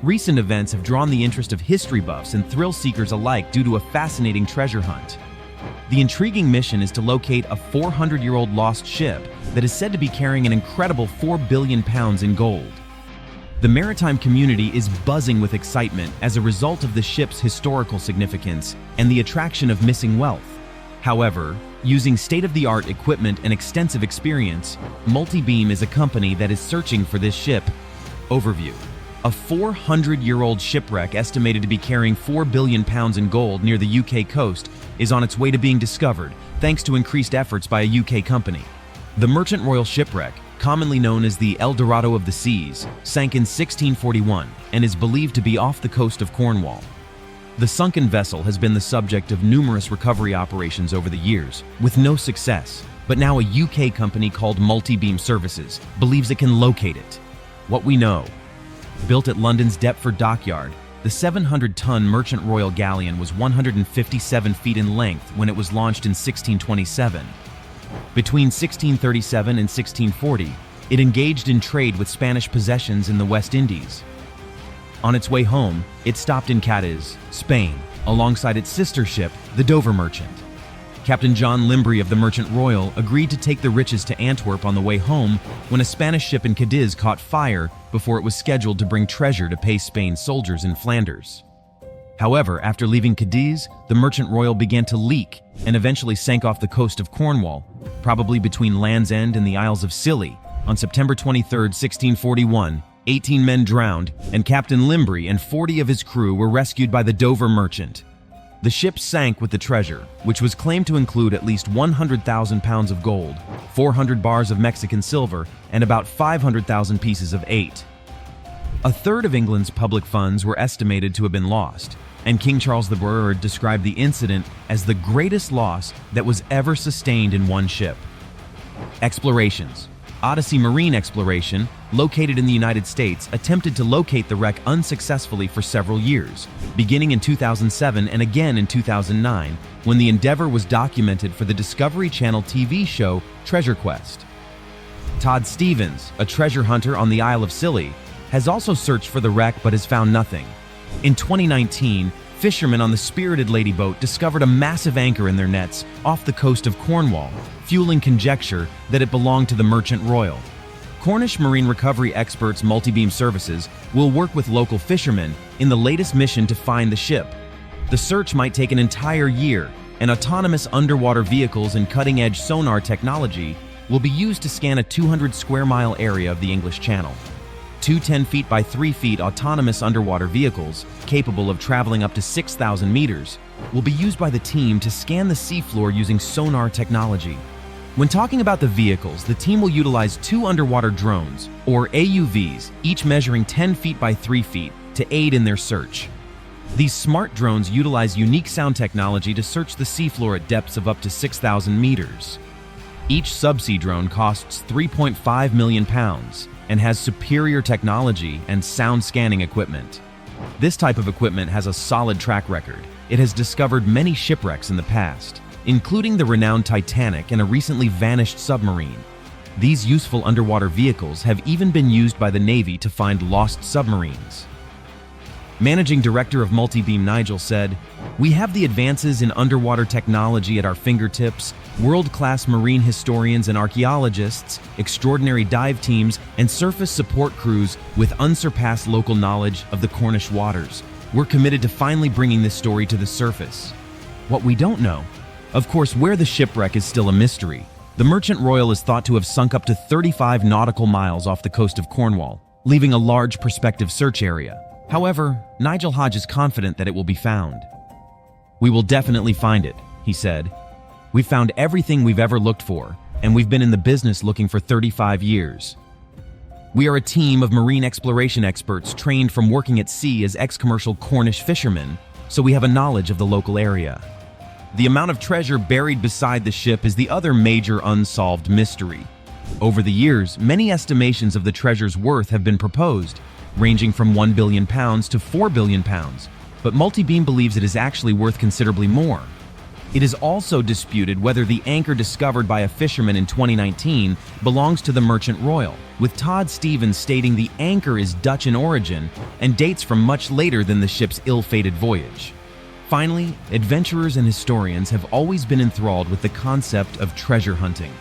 Recent events have drawn the interest of history buffs and thrill seekers alike due to a fascinating treasure hunt. The intriguing mission is to locate a 400-year-old lost ship that is said to be carrying an incredible 4 billion pounds in gold. The maritime community is buzzing with excitement as a result of the ship's historical significance and the attraction of missing wealth. However, using state-of-the-art equipment and extensive experience, Multibeam is a company that is searching for this ship. Overview. A 400-year-old shipwreck estimated to be carrying 4 billion pounds in gold near the UK coast is on its way to being discovered, thanks to increased efforts by a UK company. The Merchant Royal shipwreck, commonly known as the El Dorado of the Seas, sank in 1641 and is believed to be off the coast of Cornwall. The sunken vessel has been the subject of numerous recovery operations over the years, with no success, but now a UK company called Multibeam Services believes it can locate it. What we know. Built at London's Deptford Dockyard, the 700-ton Merchant Royal galleon was 157 feet in length when it was launched in 1627. Between 1637 and 1640, it engaged in trade with Spanish possessions in the West Indies. On its way home, it stopped in Cadiz, Spain, alongside its sister ship, the Dover Merchant. Captain John Limbry of the Merchant Royal agreed to take the riches to Antwerp on the way home when a Spanish ship in Cadiz caught fire before it was scheduled to bring treasure to pay Spain's soldiers in Flanders. However, after leaving Cadiz, the Merchant Royal began to leak and eventually sank off the coast of Cornwall, probably between Land's End and the Isles of Scilly. On September 23, 1641, 18 men drowned, and Captain Limbry and 40 of his crew were rescued by the Dover Merchant. The ship sank with the treasure, which was claimed to include at least 100,000 pounds of gold, 400 bars of Mexican silver, and about 500,000 pieces of eight. A third of England's public funds were estimated to have been lost, and King Charles III described the incident as the greatest loss that was ever sustained in one ship. Explorations. Odyssey Marine Exploration, located in the United States, attempted to locate the wreck unsuccessfully for several years, beginning in 2007 and again in 2009, when the endeavor was documented for the Discovery Channel TV show Treasure Quest. Todd Stevens, a treasure hunter on the Isle of Scilly, has also searched for the wreck but has found nothing. In 2019, fishermen on the Spirited Lady boat discovered a massive anchor in their nets off the coast of Cornwall, fueling conjecture that it belonged to the Merchant Royal. Cornish marine recovery experts Multibeam Services will work with local fishermen in the latest mission to find the ship. The search might take an entire year, and autonomous underwater vehicles and cutting-edge sonar technology will be used to scan a 200-square-mile area of the English Channel. Two 10 feet by 3 feet autonomous underwater vehicles, capable of traveling up to 6,000 meters, will be used by the team to scan the seafloor using sonar technology. When talking about the vehicles, the team will utilize two underwater drones, or AUVs, each measuring 10 feet by 3 feet, to aid in their search. These smart drones utilize unique sound technology to search the seafloor at depths of up to 6,000 meters. Each subsea drone costs £3.5 million and has superior technology and sound scanning equipment. This type of equipment has a solid track record. It has discovered many shipwrecks in the past, including the renowned Titanic and a recently vanished submarine. These useful underwater vehicles have even been used by the Navy to find lost submarines. Managing Director of Multibeam Nigel said, "We have the advances in underwater technology at our fingertips, world-class marine historians and archaeologists, extraordinary dive teams, and surface support crews with unsurpassed local knowledge of the Cornish waters. We're committed to finally bringing this story to the surface." What we don't know, of course, where the shipwreck is still a mystery. The Merchant Royal is thought to have sunk up to 35 nautical miles off the coast of Cornwall, leaving a large prospective search area. However, Nigel Hodge is confident that it will be found. "We will definitely find it," he said. "We've found everything we've ever looked for, and we've been in the business looking for 35 years. We are a team of marine exploration experts trained from working at sea as ex-commercial Cornish fishermen, so we have a knowledge of the local area." The amount of treasure buried beside the ship is the other major unsolved mystery. Over the years, many estimations of the treasure's worth have been proposed, ranging from £1 billion to £4 billion, but Multibeam believes it is actually worth considerably more. It is also disputed whether the anchor discovered by a fisherman in 2019 belongs to the Merchant Royal, with Todd Stevens stating the anchor is Dutch in origin and dates from much later than the ship's ill-fated voyage. Finally, adventurers and historians have always been enthralled with the concept of treasure hunting.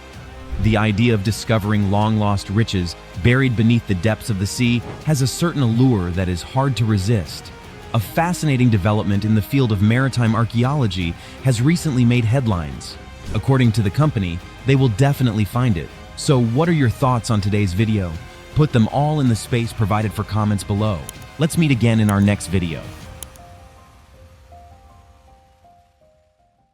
The idea of discovering long-lost riches buried beneath the depths of the sea has a certain allure that is hard to resist. A fascinating development in the field of maritime archaeology has recently made headlines. According to the company, they will definitely find it. So what are your thoughts on today's video? Put them all in the space provided for comments below. Let's meet again in our next video.